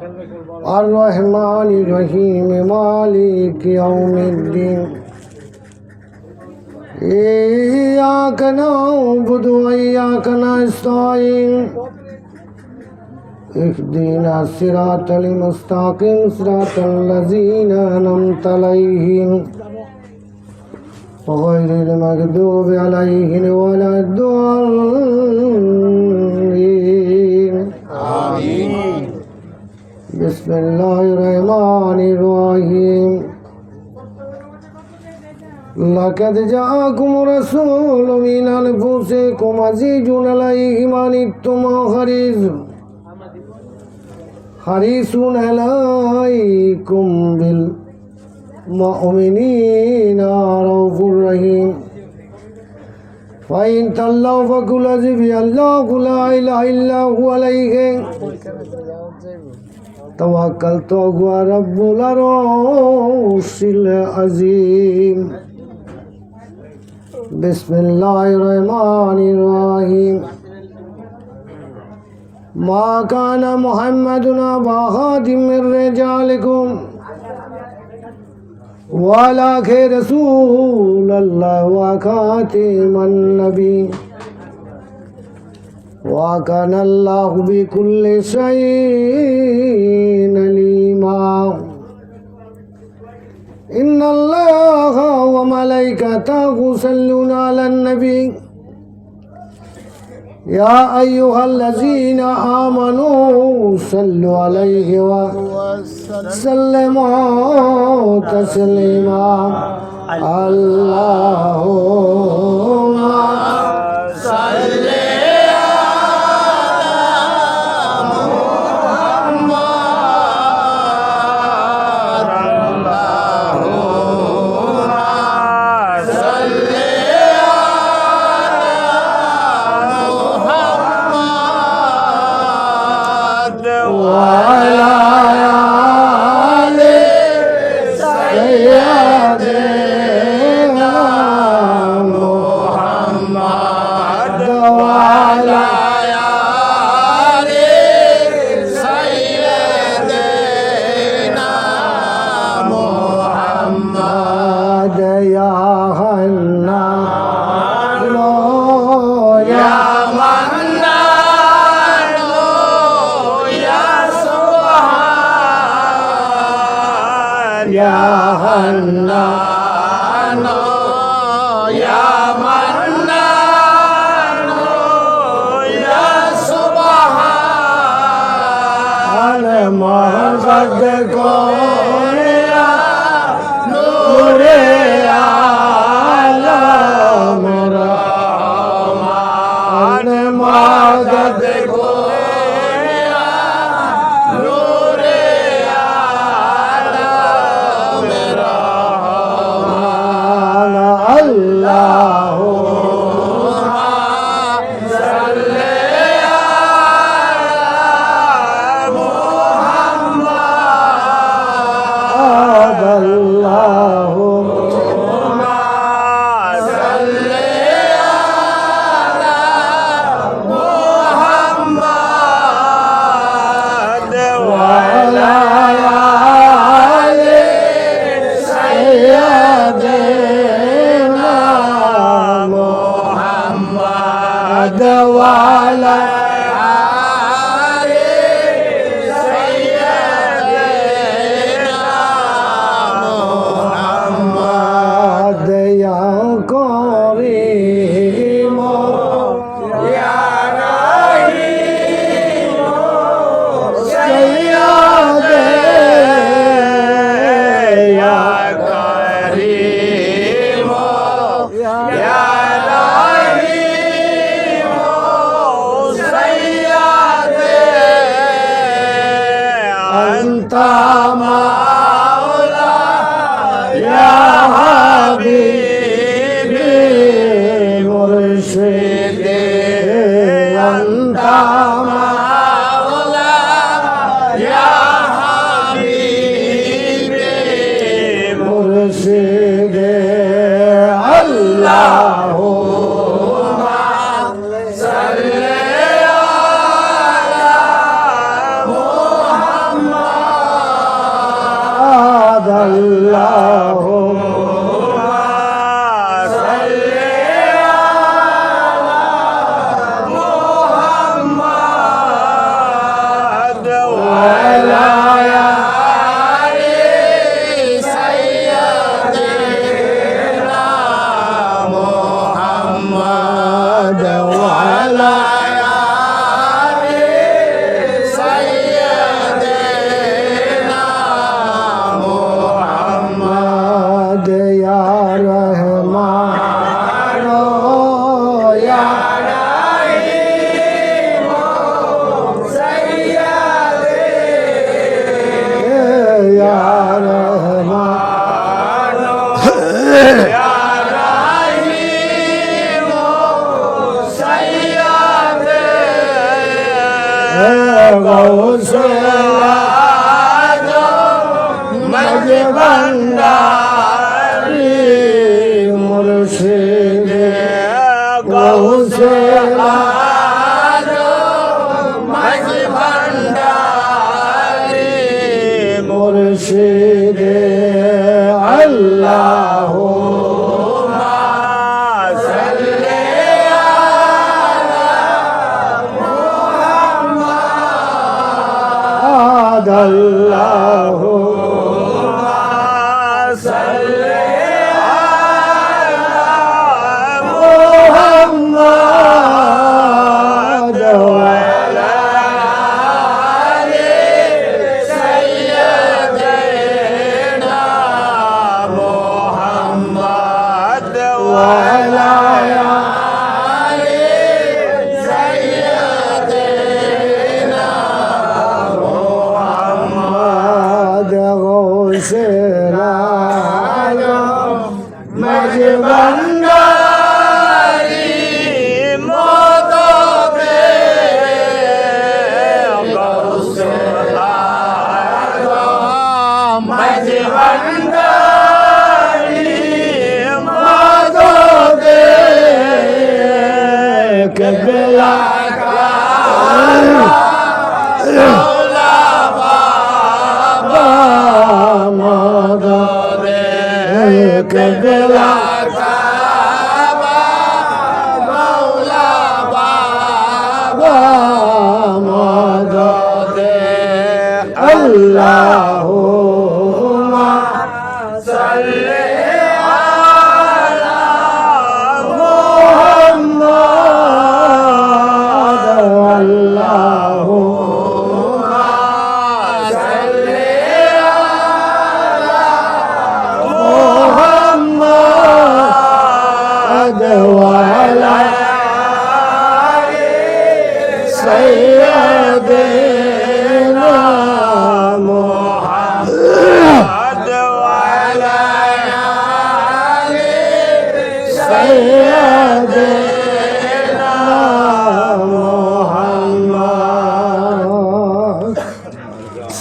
الرحمن الرحيم مالك يوم الدين إياك نعبد وإياك نستعين اهدنا الصراط المستقيم صراط الذين أنعمت عليهم غير المغضوب عليهم ولا الضالين آمين بسم الله الرحمن الرحيم لقد جاءكم رسول من أنفسكم عزيز عليه ما عنتم حريص عليكم بالمؤمنين رؤوف رحيم فإن تولوا فقل حسبي الله لا إله إلا هو عليه توكلت وهو رب العرش العظيم بسم الله الرحمن الرحيم ما كان محمد أبا أحد من رجالكم ولكن رسول الله وخاتم النبي وكان الله بكل شيء عليما إن الله وملائكته يصلون على النبي يا أيها الذين آمنوا صلوا عليه وسلموا تسليما اللهم صل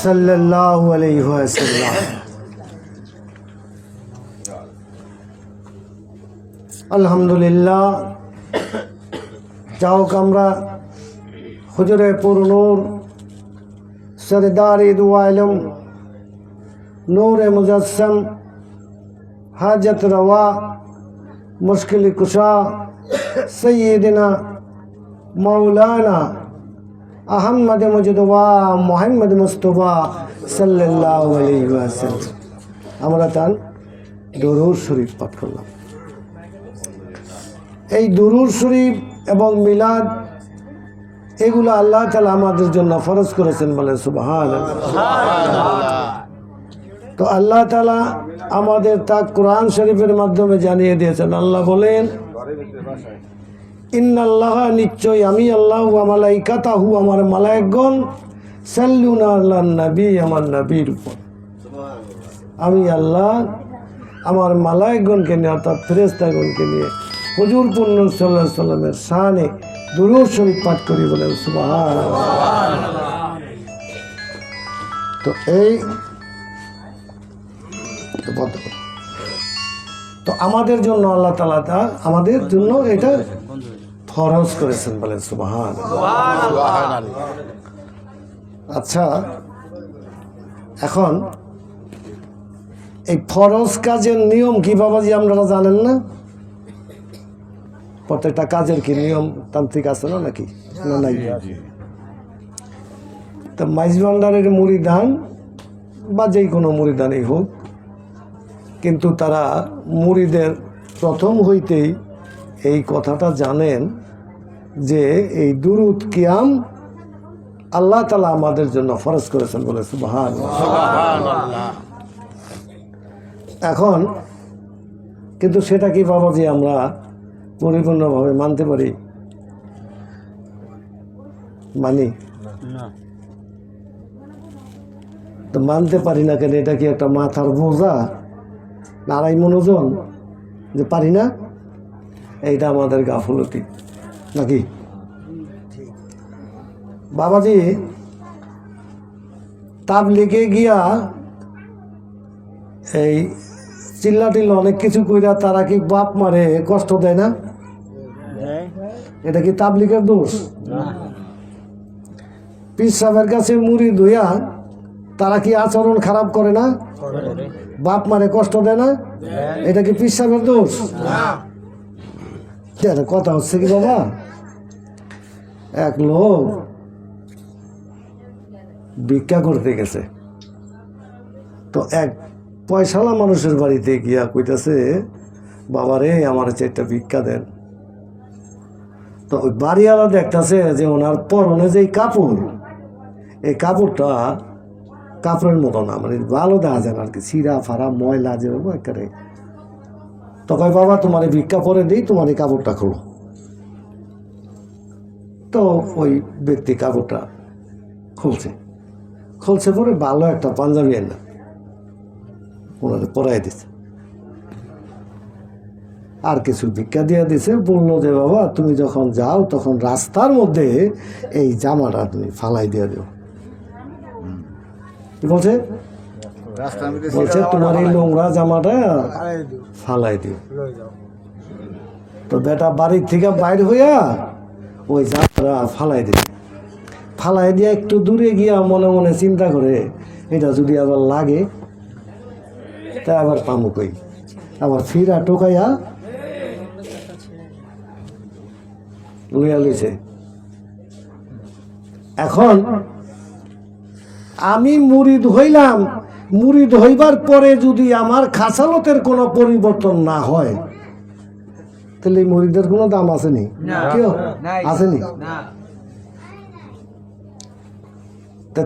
সাল্লাল্লাহু আলাইহি ওয়াসাল্লাম। আলহামদুলিল্লাহ, যাও আমরা হুজুরে পুরনূর সরদার দু আলম নূরে মুজাসসম হাজত রওয়া মুশকিল কুশা সৈয়দনা মৌলানা আহমদ মুজতবা মোহাম্মদ মুস্তফা সাল্লাল্লাহু আলাইহি ওয়াসাল্লাম আমরা তার দুরূদ শরীফ পাঠ করলাম। এই দুরূদ শরীফ এবং মিলাদ এগুলো আল্লাহ তাআলা আমাদের জন্য ফরজ করেছেন, বলে সুবহানাল্লাহ। তো আল্লাহ তাআলা আমাদের তা কোরআন শরীফের মাধ্যমে জানিয়ে দিয়েছেন। আল্লাহ বলেন, ইন্নাল্লাহ, নিশ্চয় আমি আল্লাহ, ওয়া মালাইকাতাহু, আমার মালায়েকগণ, সাল্লুনা আলান নবী, আমার নবীর উপর। আমি আল্লাহ আমার মালায়েকগণকে নিয়ে অর্থাৎ ফেরেশতাগণকে নিয়ে হুজুর পূর্ণ সাল্লাল্লাহু আলাইহি সাল্লামের শানে দুরূদ শরীফ পাঠ করি, বলেন সুবহানাল্লাহ। তো এই তো আমাদের জন্য আল্লাহ তাআলা আমাদের জন্য এটা ফরজ করেছেন, বলেন সুবহানাল্লাহ। আচ্ছা, এখন এই ফরজ কাজের নিয়ম কি বাবাজি আপনারা জানেন না? প্রত্যেকটা কাজের কি নিয়ম তান্ত্রিক আছে না নাকি? না নাই? তা মাইজ ভান্ডারের মুড়িদান বা যে কোনো মুড়িদানই হোক, কিন্তু তারা মুড়িদের প্রথম হইতেই এই কথাটা জানেন যে এই দুরুদ কিয়াম আল্লাহ তাআলা আমাদের জন্য ফরজ করেছেন বলে সুবহানাল্লাহ। এখন কিন্তু সেটা কি বাবাজি আমরা পরিপূর্ণভাবে মানতে পারি? মানি তো মানতে পারি না কেন? এটা কি একটা মাথার বোঝা, আড়াই মনোজন যে পারি না? এইটা আমাদের গাফলতি নাকি বাবাজি? তাবলীগে গিয়া এই চিল্লাটিল অনেক কিছু কইরা তারা কি বাপ মারে কষ্ট দেয় না? এটা কি তাবলীগের দোষ? পীর সাহেবের কাছে মুড়ি ধুইয়া তারা কি আচরণ খারাপ করে না? বাপ মারে কষ্ট দেয় না? এটা কি পীর সাহেবের দোষ? কথা হচ্ছে কি বাবা, এক লোক ভিক্ষা করতে গেছে, তো এক পয়সালা মানুষের বাড়িতে গিয়া কইতাছে, বাবারে আমার চারটা ভিক্ষা দেন। তো ওই বাড়িওয়ালা দেখতেছে যে ওনার পরনে যে কাপড়, এই কাপড়টা কাপড়ের মতো না, মানে ভালো দেখা যায় না আর কি, ছিঁড়া ফাড়া ময়লা যেরকম একেবারে। তো কয় বাবা তোমার ভিক্ষা পরে দিই, তোমার এই কাপড়টা খোলো। তো ওই ব্যক্তি কাপড়টা খুলছে পরে ভালো একটা পাঞ্জাবি এনে ওনাদের পরাই দিছে, আর কিছু ভিক্ষা দিয়ে দিছে। বললো যে বাবা তুমি যখন যাও তখন রাস্তার মধ্যে এই জামাটা তুমি ফালাই দিয়ে দিও। কি বলছে? বলছে তোমার এই নোংরা জামাটা ফালাই দিও। তো বেটা বাড়ির থেকে বাইর হইয়া ওই জামাটা ফালাই দিল। ফালাই দিয়ে একটু দূরে গিয়া মনে মনে চিন্তা করে, এটা যদি আবার লাগে তা আবার পামু কই, আবার ফিরা টোকাইয়া লইয়া লইছে। এখন আমি মুরিদ হইলাম, মুরিদ হইবার পরে যদি আমার খাসালতের কোনো পরিবর্তন না হয়, তাহলে মুরিদের কোনো দাম আসেনি? কেউ আসেনি?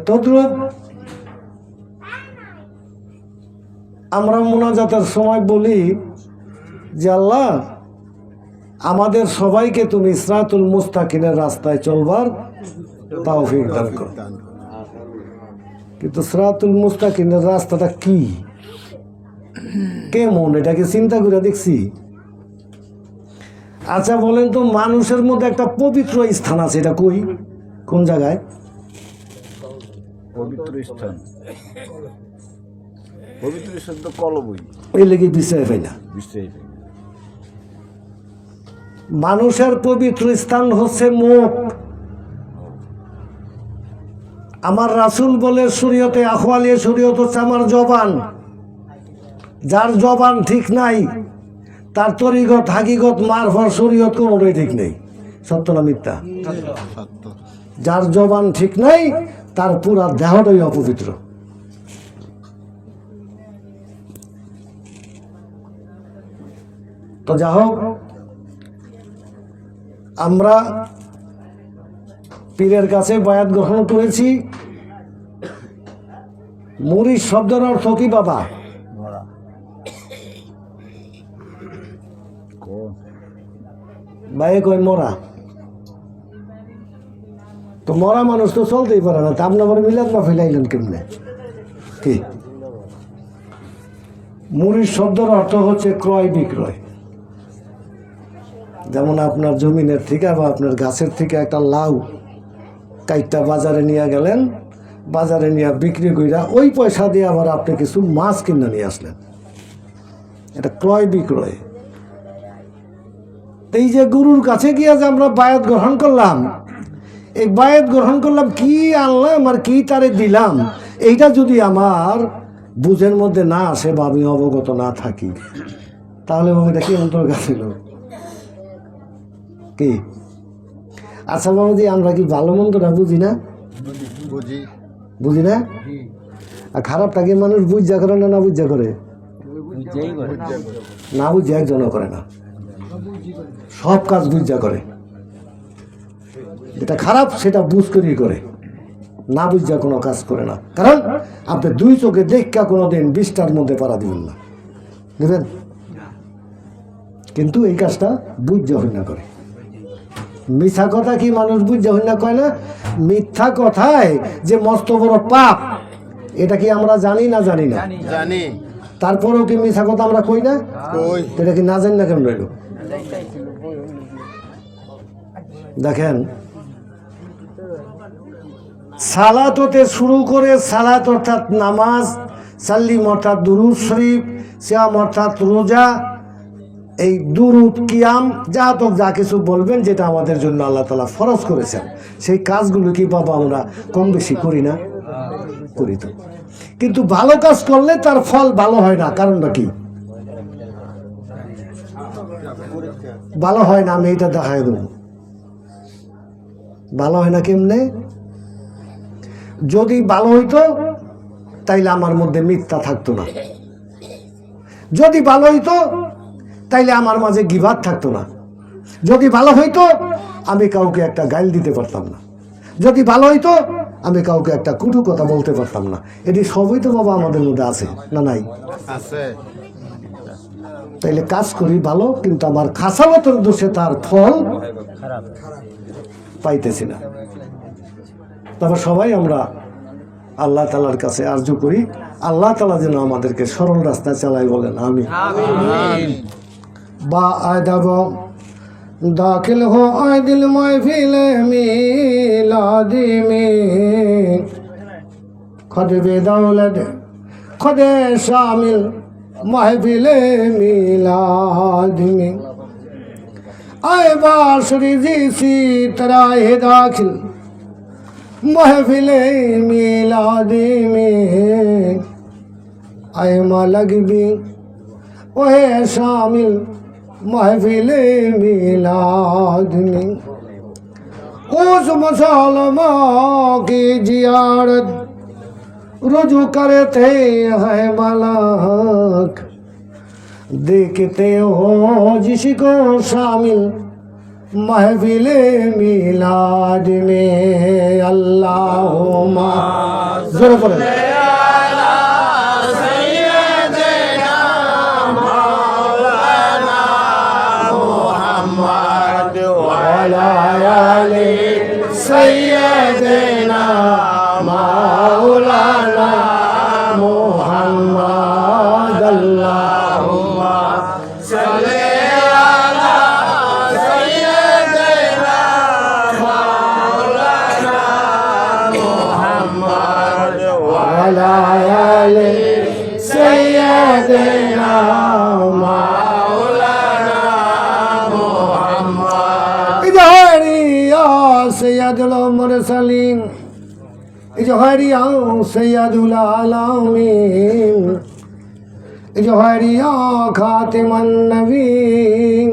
তদ্রূপ আমরা মুনাজাতের সময় বলি যে আল্লাহ আমাদের সবাইকে তুমি সিরাতুল মুস্তাকিমের রাস্তায় চলবার তৌফিক দান করো। কিন্তু সিরাতুল মুস্তাকিমের রাস্তাটা কি, কেমন, এটাকে চিন্তা করে দেখছি? আচ্ছা বলেন তো, মানুষের মধ্যে একটা পবিত্র স্থান আছে, এটা কই, কোন জায়গায়? পবিত্র স্থান, পবিত্র স্থান তো কলবই, এই লেগে বিষয় পাই না। মানুষের পবিত্র স্থান হচ্ছে মুখ। আমার রাসূল বলে শরীয়তে আখওয়ালি শরীয়ত হচ্ছে আমার জবান। যার জবান ঠিক নাই তার তরিকত হাকিকত মারফত শরীয়ত কোনোটাই ঠিক নেই। সত্য না মিথ্যা? যার জবান ঠিক নাই তার পুরা দেহটাই অপবিত্র। তো যা হোক, আমরা পীরের কাছে বায়াত গ্রহণ করেছি। মুরিদ শব্দের অর্থ কি বাবা? ভাই কই মরা, তো মরা মানুষ তো চলতেই পারে না, তা আপনার মিলাদ মা ফেলাইলেন কেমনে? কি মুরিদ শব্দের অর্থ হচ্ছে ক্রয় বিক্রয়। যেমন আপনার জমিনের থেকে বা আপনার গাছের থেকে একটা লাউ কাইটটা বাজারে নিয়ে গেলেন, বাজারে নিয়ে বিক্রি কইরা ওই পয়সা দিয়ে আবার আপনি কিছু মাছ কিনে নিয়ে আসলেন, এটা ক্রয় বিক্রয়। এই যে গুরুর কাছে গিয়ে যে আমরা বায়াত গ্রহণ করলাম, এই বায়াত গ্রহণ করলাম কি আনলাম আর কি তারে দিলাম, এইটা যদি আমার বুঝের মধ্যে না আসে বা আমি অবগত না থাকি, তাহলে এটা কি অন্তর ছিল কি? আচ্ছা বাবুজি, আমরা কি ভালো মন্দটা বুঝি না? বুঝি না? আর খারাপটা কি মানুষ বুঝা করে না বুঝা করে? না বুঝে একজনও করে না, সব কাজ বুঝা করে। যেটা খারাপ সেটা বুঝ করেই করে, না বুঝা কোনো কাজ করে না। কারণ আপনি দুই চোখে দেখা কোনোদিন 20টার মধ্যে পারা দিবেন না, দেবেন? কিন্তু এই কাজটা বুঝা হই না করে। মিথ্যা কথা কি মানুষ বুঝা হই না কয় না? মিথ্যা কথায় যে মস্ত বড় পাপ, এটা কি আমরা জানি না? জানি না, জানি। তারপরেও কি মিথ্যা কথা আমরা কই না? এটা কি না জানি না কেন রইল? দেখেন, সালাত হতে শুরু করে, সালাত অর্থাৎ নামাজ, সাল্লিম অর্থাৎ দুরুদ শরীফ, সিয়াম অর্থাৎ রোজা, এই দুরুদ, কিয়াম, যা কিছু বলবেন যেটা আমাদের জন্য আল্লাহ তাআলা ফরজ করেছেন, সেই কাজগুলো কি বাবা আমরা কম বেশি করি না? করি তো। কিন্তু ভালো কাজ করলে তার ফল ভালো হয় না। কারণটা কি? ভালো হয় না, আমি এটা দেখাই দেব। ভালো হয় না কেমনে? যদি ভালো হইতো তাইলে আমার মধ্যে মিথ্যা থাকতো না। যদি ভালো হইতো তাইলে আমার মাঝে গীবত থাকতো না। যদি ভালো হইতো আমি কাউকে একটা গাইল দিতে পারতাম না। যদি ভালো হইতো আমি কাউকে একটা কুটু কথা বলতে পারতাম না। এটি সবই তো বাবা আমাদের মধ্যে আছে না? নাই? তাইলে কাজ করি ভালো, কিন্তু আমার খাসালতের দোষে তার ফল পাইতেছি না। তবে সবাই আমরা আল্লাহ তাআলার কাছে আরজু করি, আল্লাহ তাআলা যেন আমাদেরকে সরল রাস্তায় চালাই, বলেন আমিন। বা আদাব দাখিল হো আয় দিল महफिल मिलादी में खुद बेदौलत खुद शामिल महफिल मिलाद में आए बाशरी सी तरह दाखिल महफिल मिलाद में आए मलक भी ओहे शामिल महफिल मिलाद में उस मुसलमा की जियारत रुजू करते हैं मलक देखते हो जिसको शामिल महफिल मिलाद में। अल्लाहुम्मा ज़ोर पड़े सैयदना मौलाना मुहम्मद अल्लाहुम्मा सल्ली अला सैयदना मौलाना मुहम्मद व अला आलि सैयदना मौलाना मुहम्मद। इजहारिया सैयदुल मुरसलीन, इजहारिया सैयदुल आलमीन, इजहारिया खातिमुन नबीन,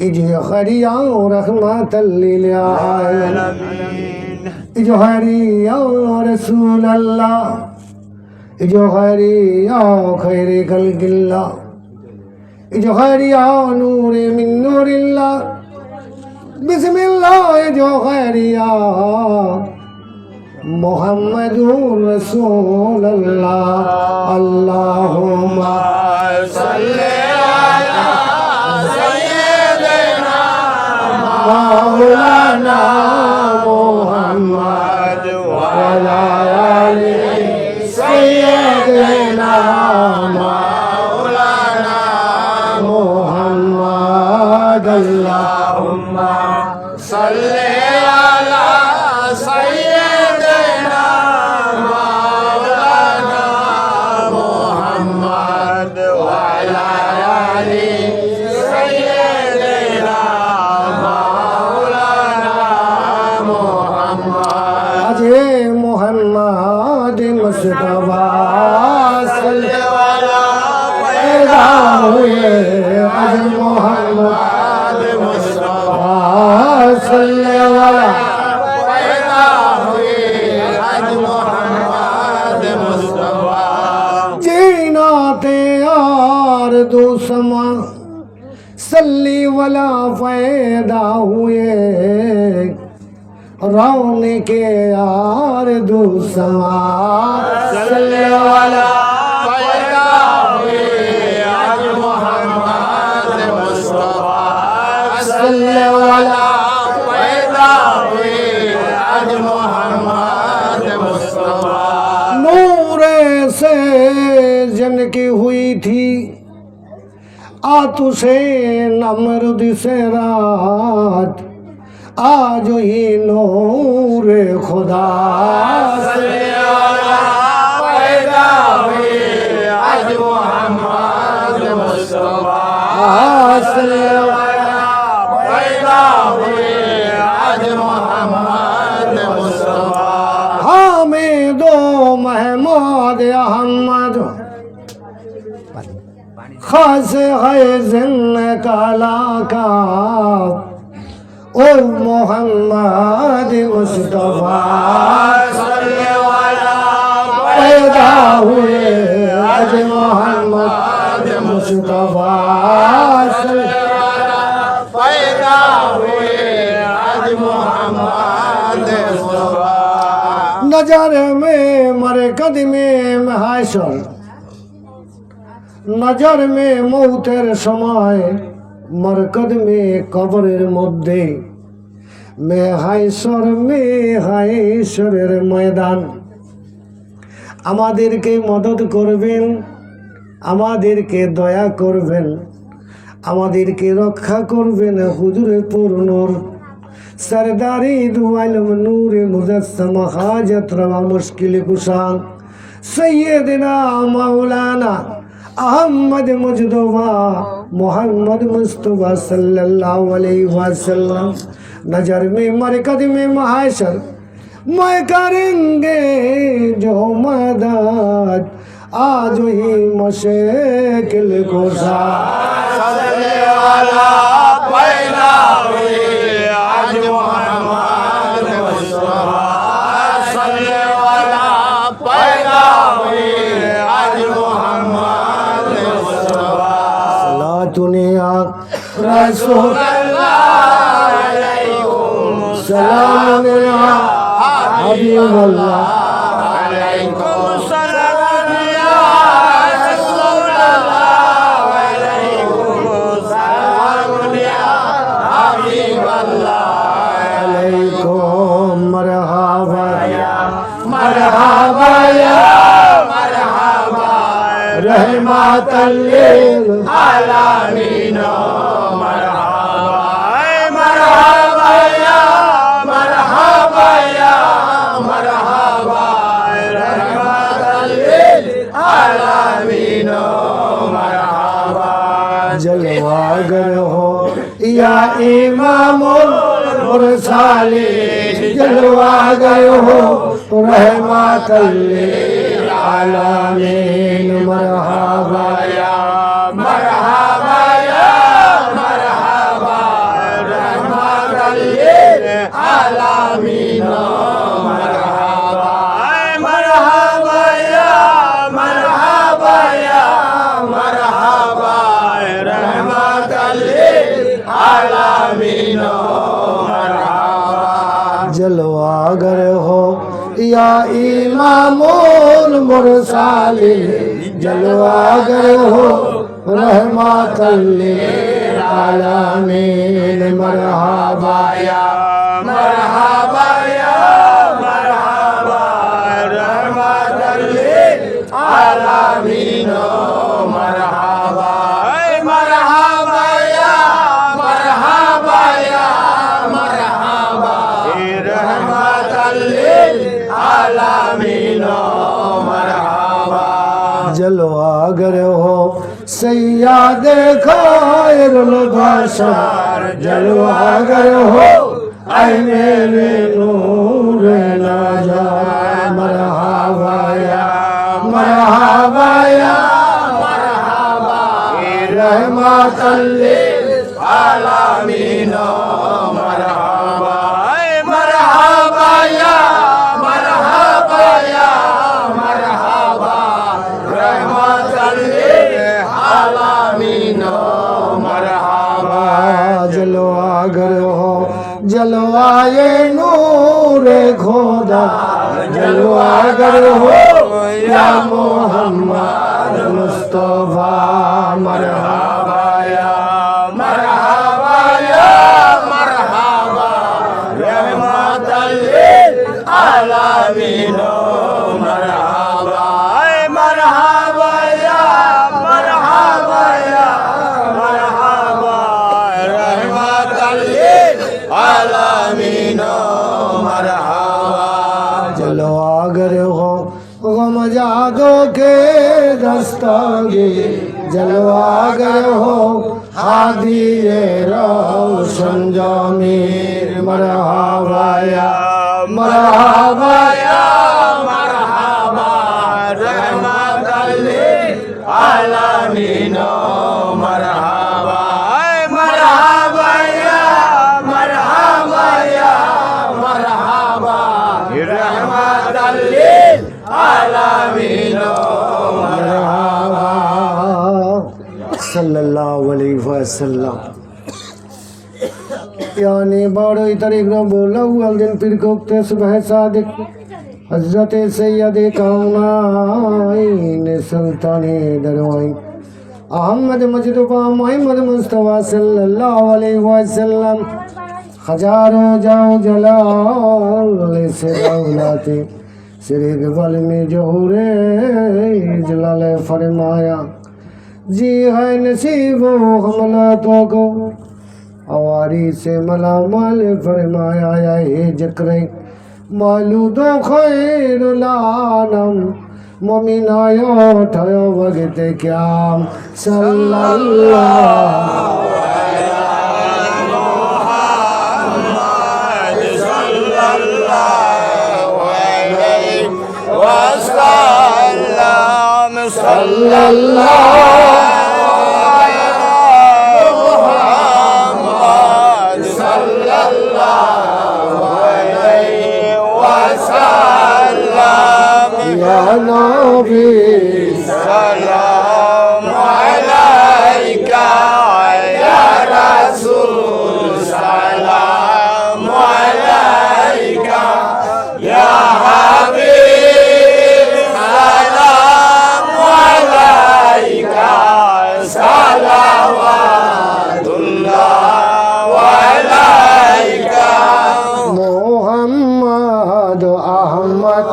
इजहारिया रहमतल लिल आलमीन, इजहारिया रसूल अल्लाह, इजहारिया खैरे खल्किल्लाह, इजहारिया नूरे मिन नूरिल्लाह, बिस्मिल्लाह जोहरिया मुहम्मदुर रसूलुल्लाह। अल्लाहुम्मा सल्ली अला सय्यिदिना मौलाना मुहम्मद व अला आलि सय्यिदिना मौलाना मुहम्मद। अल्लाहुम्मा सल्ली अला सय्यिदिना मौलाना मुहम्मद व अला आलि सय्यिदिना मौलाना मुहम्मद। अजे मुहम्मद मुस्तफा सल्लल्लाहु पैदा हुए आज मोहम्मद मुस्तफा सल्लल्लाहु पैदा हुए आज मोहम्मद मुस्तफा जीना ते यार दो समा सल्ली वाला पैदा हुए रौने के यार दूसरा सल्ले वाला पैदा हुए आज मोहम्मद मुस्तफा सल्ले वाला पैदा हुए आज मोहम्मद मुस्तफा नूरे से जिनकी हुई थी आतुशे नमरुद से रात आज ही नूर खुदा पैदा हुए आज मोहम्मद मुस्तफा पैदा हुए आज मोहम्मद मुस्तफा हमें दो महमूद अहमद खास है जिन्न काला का ओ मोहम्मद मुस्तफा पैदा हुए आज मोहम्मद मुस्तफा पैदा हुए आज मोहम्मद मुस्तफा नजर में मरकद में हाशर नजर में मौतेर समय मरकद में कब्रेर मध्य में हायशरेर मैदान आमादेरके मदद करबेन आमादेरके दया करबेन आमादेरके रक्षा करबेन हुजूरे पुरनूर सरदारी दुआलम नूरे मुजस्सम हाजत रवा मुश्किल कुशा सैयदना मौलाना अहमद मुजतबा मोहम्मद मुस्तफा सल्लल्लाहु अलैहि वसल्लम नजर में मरकद में महाशर मैं करेंगे जो मदद आज ही मुश्किल कुशा पैदा हुए आज मोहम्मद मुस्तफा पैदा हुए आज मोहम्मद दुनिया रसूल सलाम या हबीब अल्लाह अलैकुम सलाम या रसूल अल्लाह अलैकुम सलाम या हबीब अल्लाह अलैकुम मरहबा या रहमतल लिल आलमीन मरहबा या रहमतल लिल आलमीन मरहबा जलवागर हो या इमामुल मुरसलीन जलवागर हो रहमतल लिल आलमीन मरहबा या रहमतल लिल आलमीन मरहबा रहमतल लिल आलमीन जलवागर हो या इमामुल मुरसलीन जलवागर हो रहमतल लिल आलमीन मरहबा या रहमतल लिल आलमीन मरहबा रहमतल लिल आलमीन मरहबा जलवागर हो सैयद खैरुल बशर जलवागर हो ऐ मेरे नूर नजा मरहबा या रहमतल्लिल आलमीन मरहबा मरहबा या मरहबा या मरहबा रहमतल्लिल आलमीन मरहबा जलवागर हो जलवाए नूर खुदा जलवागर हो या मोहम्मद मुस्तफा मरहबा या मरहबा या मरहबा रहमतल्लिल आलमीन मरहबा मरहबा या मरहबा या मरहबा रहमतल्लिल आलमीन मरहबा जलवागर हो गम जादो के दस्तागे जलवागर हो हादिए रोशन जमीर मरहबा या मरहबा या मरहबा रहमतल्लिल आलमीन मरहबा मरहबा या मरहबा या मरहबा रहमतल्लिल आलमीन मरहबा सल्लल्लाहु अलैहि वसल्लम यानी 12 तारीख को बोला हुआ दिन फिर कोक्ते सुबह सादिक हजरत सैयद कामनाइन सुल्तानी दरवाई अहमद मजदूबा मोहम्मद मुस्तफा सल्लल्लाहु अलैहि वसल्लम हजारों जाओ जलाल से दौलते सिर इकबाल में जोहरे जलाल फरमाया जी है नसीब हमलतों को अवारी से मलामाल फरमाया या ये जक्रे मालूदो खैरुलानम मोमिनायो ठयो वगत क्या सल्लल्लाहु या नबी सलाम अलैका या रसूल सलाम अलैका या हबीब सलाम अलैका सलावतुल्लाह अलैका मोहम्मद अहमद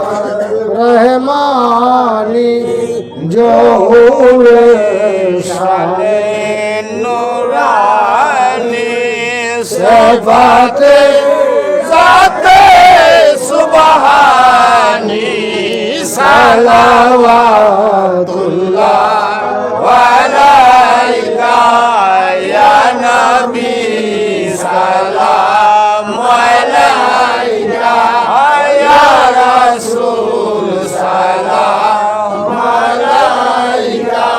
रहमानी जो हुए शाने नूरानी सिफाते ज़ाते सुबहानी सलावतुल्लाह अलैका या नबी सलाम अलैका या रसूल सलाम अलैका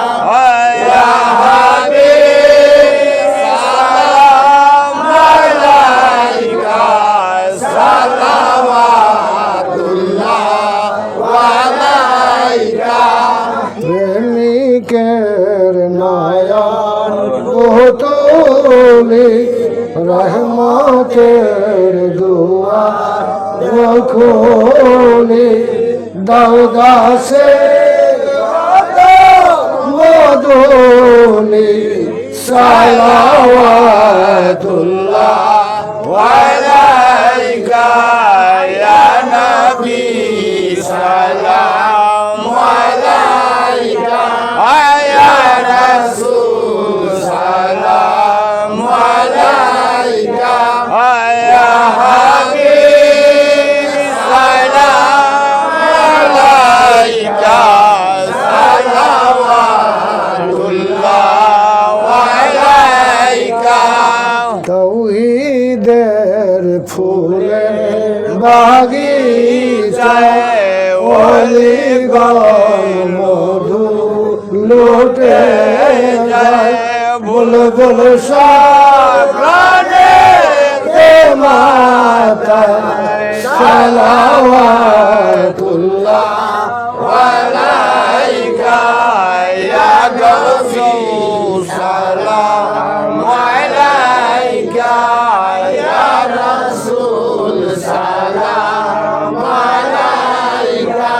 या हबीब सलाम अलैका सलावतुल्लाह अलैका प्रेमी केर नयन बहुतोली रहमतेर दुआ खोली दाऊदा से मधुली सलावतुल्लाह अलैका या नबी सलाम अलैका या रसूल सलाम अलैका या हबीब सलाम अलैका सलावतुल्लाह अलैका तौहीदेर फूले बागीचाए ओली गो मधु लूटे जाए বুলবুল সাগরে তে মাতা সালাওয়াতুল্লাহ আলাইকা ইয়া গাউসুস সালাম আলাইকা ইয়া রাসূল সালাম আলাইকা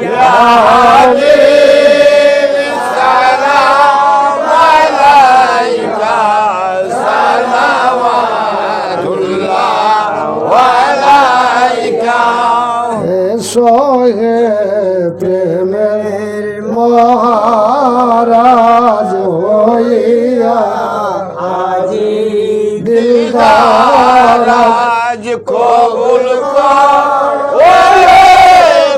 ইয়া হাবিব সালাম আলাইকা সালাওয়াতুল্লাহ আলাইকা সোহে প্রেমের মহারাজ হইয়া আজি দিলদার আজ কবুল কর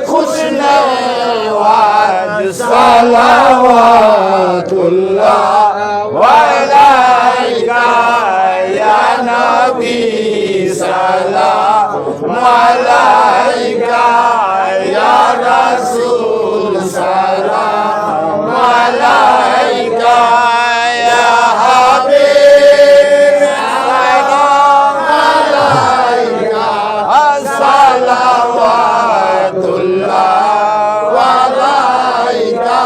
খুশ নওয়াজ সালাওয়াতুল্লাহ আলাইকা ইয়া নবী সালাম আলাইকা ইয়া রাসূল সালাম আলাইকা ইয়া হাবিব সালাম আলাইকা সালাওয়াতুল্লাহ আলাইকা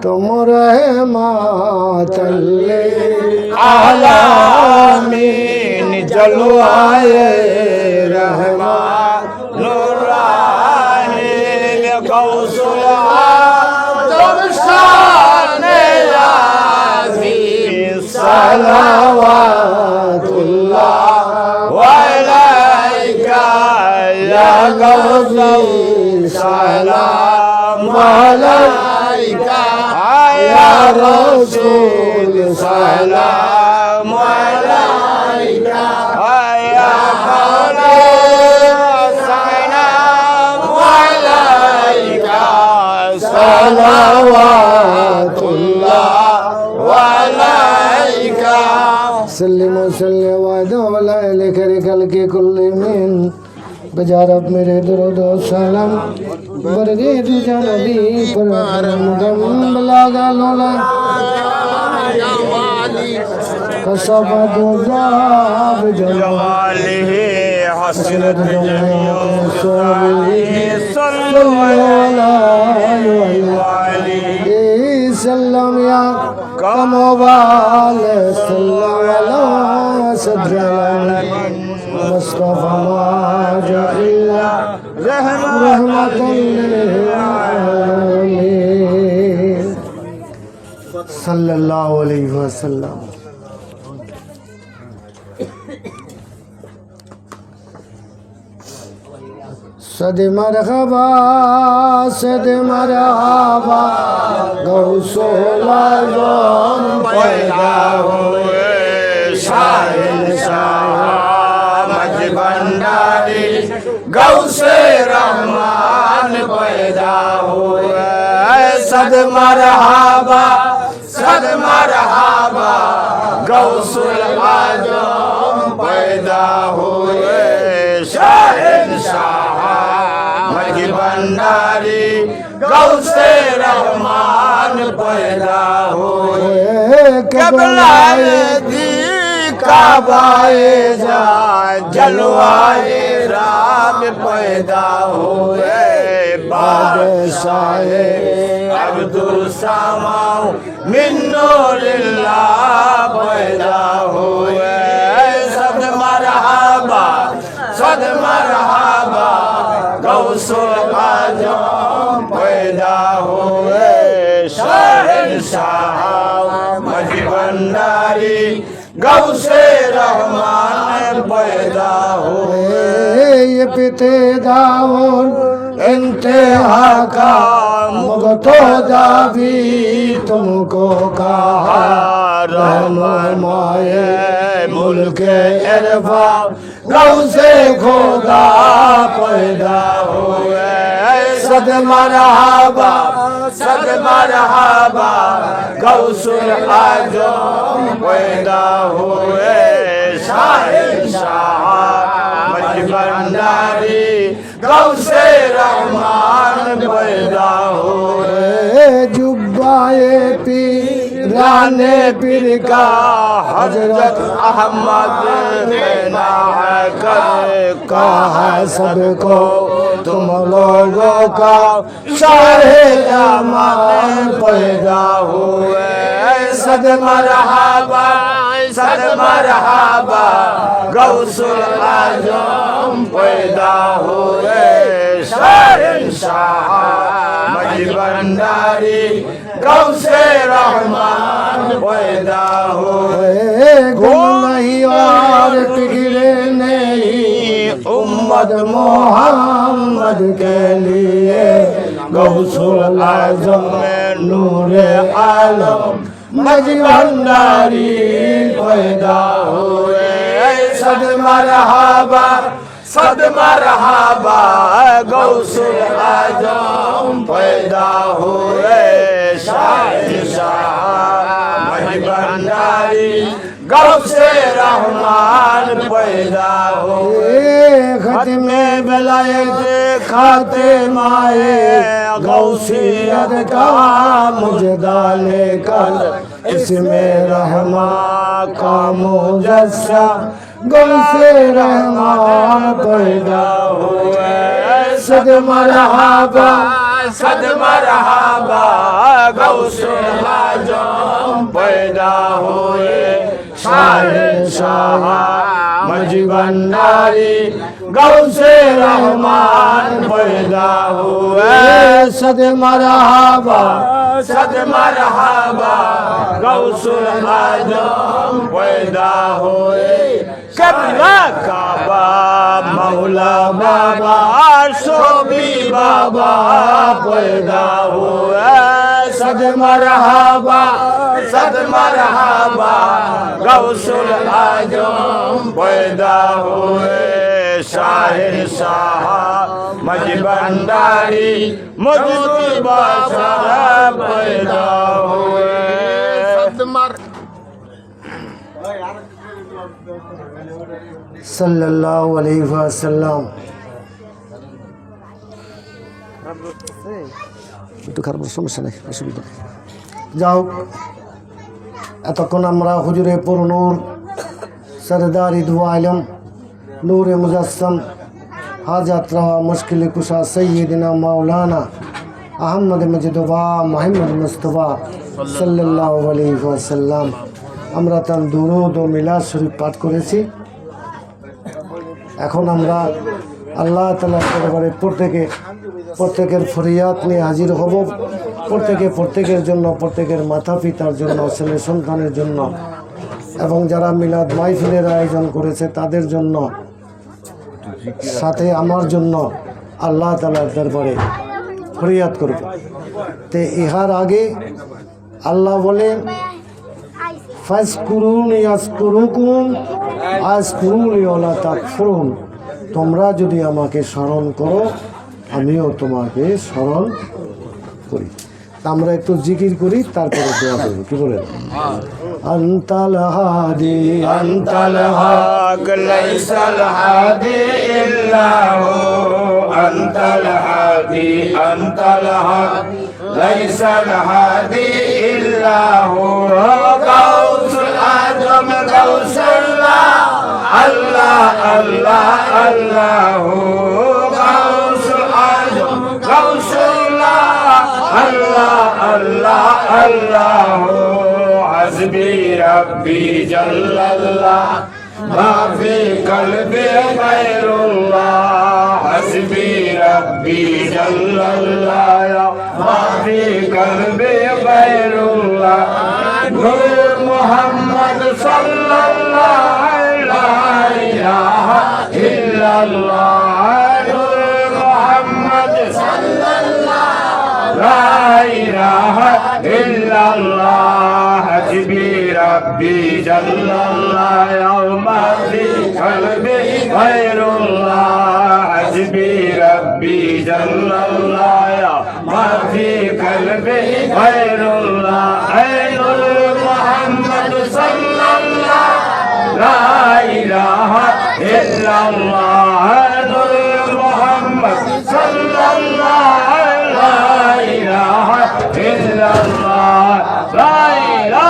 তোমরা মাতাল্লে আলামিন জলওয়ায়ে রহমান নুরানিল কৌসুল আদম শানে আযীম সালাওয়াতুল্লাহ আলাইকা ইয়া গাউসুল সালাম আলাইকা ইয়া রাসূল সালাম আলাইকা ইয়া হাবিব সালাম আলাইকা সালাওয়াতুল্লাহ আলাইকা सल्लिम वसल्लिम वाला लेकर कल के कुल्ले मिन बजारब मेरे दरुद व सलाम बरगे तुझा नबी पर मुदम बलागा लोला कसब दुजाब जवालिहि हसनत जमीउ जमालिहि सल्लु अलैहि सल्लम या कमवाल सल्लम अला सद्रल मुस्तफा माजिल्ला रहमतुल लिल आलमीन सल्लल्लाहु अलैहि वसल्लम सद मरहबा गौसोला जोन पैदा हुए शाहिल शाह मज भंडारी गौसे रहमान पैदा हुए सद मरहबा गौसुल आजम पैदा हुए शाहिल शाह मज भंडारी गौसे रहमान पैदा हुए कबलाए दी काबाए जा जलवाए राम पैदा हुए बादशाहे अब्दुल समाउ मिन्नुलिल्लाह पैदा हुए सद मरहबा गौसुल आजम पैदा हुए शहंशाह मज भंडारी गौसे रहमान पैदा हुए ये पिते दाऊन इंतहा का मुगतो दावी तुमको कहा रहनुमाए मुल्क इरफा गौसे खुदा पैदा हुए सद मरहबा गौसुल आजम पैदा हुए शहंशाह मज भंडारी गौसे रहमान पैदा हुए जुब्बाए पीर राने पीर का हजरत अहमद देना है कर कहा सबको तुम लोगों का शाहे जमान पैदा हुए सद मरहबा गौसुल आजम पैदा हुए शहंशाह मजी भंडारी गौसे रहमान पैदा हुए गुम नहीं और टिकरे नहीं उम्मत मोहम्मद के लिए गौसुल आजम में नूरे आलम मजी भंडारी पैदा हुए सद मरहबा गौसुल आजम पैदा हुए शहंशाह मजी भंडारी गौसे रहमान पैदा हुए खत्मे बेलायत खाते माए गौसियत का मुजदा लेकर इसमें रहमा का मुजस्सा गौसे रहमान पैदा हुए सद मरहबा गौसुल आजम पैदा हुए शहंशाह मजी भंडारी गौसे रहमान पैदा हुए सद मरहबा गौसुल आजम पैदा हुए कबला काबा मौला बाबा सोबी बाबा पैदा हुए सद मरहबा गौसुल आजम पैदा हुए शहंशाह मजी भंडारी मजदूर बादशाह पैदा हुए सल्लल्लाहु अलैहि वसल्लम একটু খারাপ সমস্যা নেই অসুবিধা নেই যাও এতক্ষণ আমরা হুজুরে পুরনুর सरदार दुआ आलम नूर मुजस्सम हाजत रवा मुश्किल कुशा सैयदना मौलाना अहमद मजदुबा मोहम्मद मुस्तफा सल्लल्लाहु अलैहि वसल्लम আমরা তার দুরূদ ও মিলাদ শরীফ পাঠ করেছি। এখন আমরা আল্লাহ তাআলার দরবারে প্রত্যেকের ফরিয়াদ নিয়ে হাজির হব। প্রত্যেকের জন্য, প্রত্যেকের মাতা পিতার জন্য, ছেলে সন্তানের জন্য এবং যারা মিলাদ মাহফিলের আয়োজন করেছে তাদের জন্য, সাথে আমার জন্য আল্লাহ তাআলার দরবারে ফরিয়াদ করব। তে ইহার আগে আল্লাহ বলেন ফাজকুরুনি আযকুরুকুম আযকুরুনি ওয়ালা তাকফুরুন, তোমরা যদি আমাকে স্মরণ করো আমিও তোমাকে স্মরণ করি। আমরা একটু জিকির করি তারপরে দোয়া করব। কি বলেন? আনতাল হাদি আনতাল हक लैसल हादी इल्लाहु अंतल हादी अंतल हक लैसल हादी इल्लाहु गौसुल आजम गौसुल्लाह अल्लाह अल्लाह अल्लाहु गौसुल आजम गौसुल्लाह अल्लाह अल्लाह अल्लाहु हस्बी रब्बी जल्लल्लाह मा फी कल्बी गैरुल्लाह हस्बी रब्बी जल्लल्लाह मा फी कल्बी गैरुल्लाह नूर मुहम्मद सल्लल्लाह ला इलाहा इल्लल्लाह नूर मुहम्मद सल्लल्लाह ला इलाहा इल्लल्लाह हस्बी रब्बी जल्लल्लाह यौमा फी कल्बी गैरुल्लाह हस्बी रब्बी जल्लल्लाह यौमा फी कल्बी गैरुल्लाह नूर मुहम्मद सल्लल्लाह ला इलाहा इल्लल्लाह नूर मुहम्मद सल्लल्लाह ला इलाहा इल्लल्लाह ला इलाहा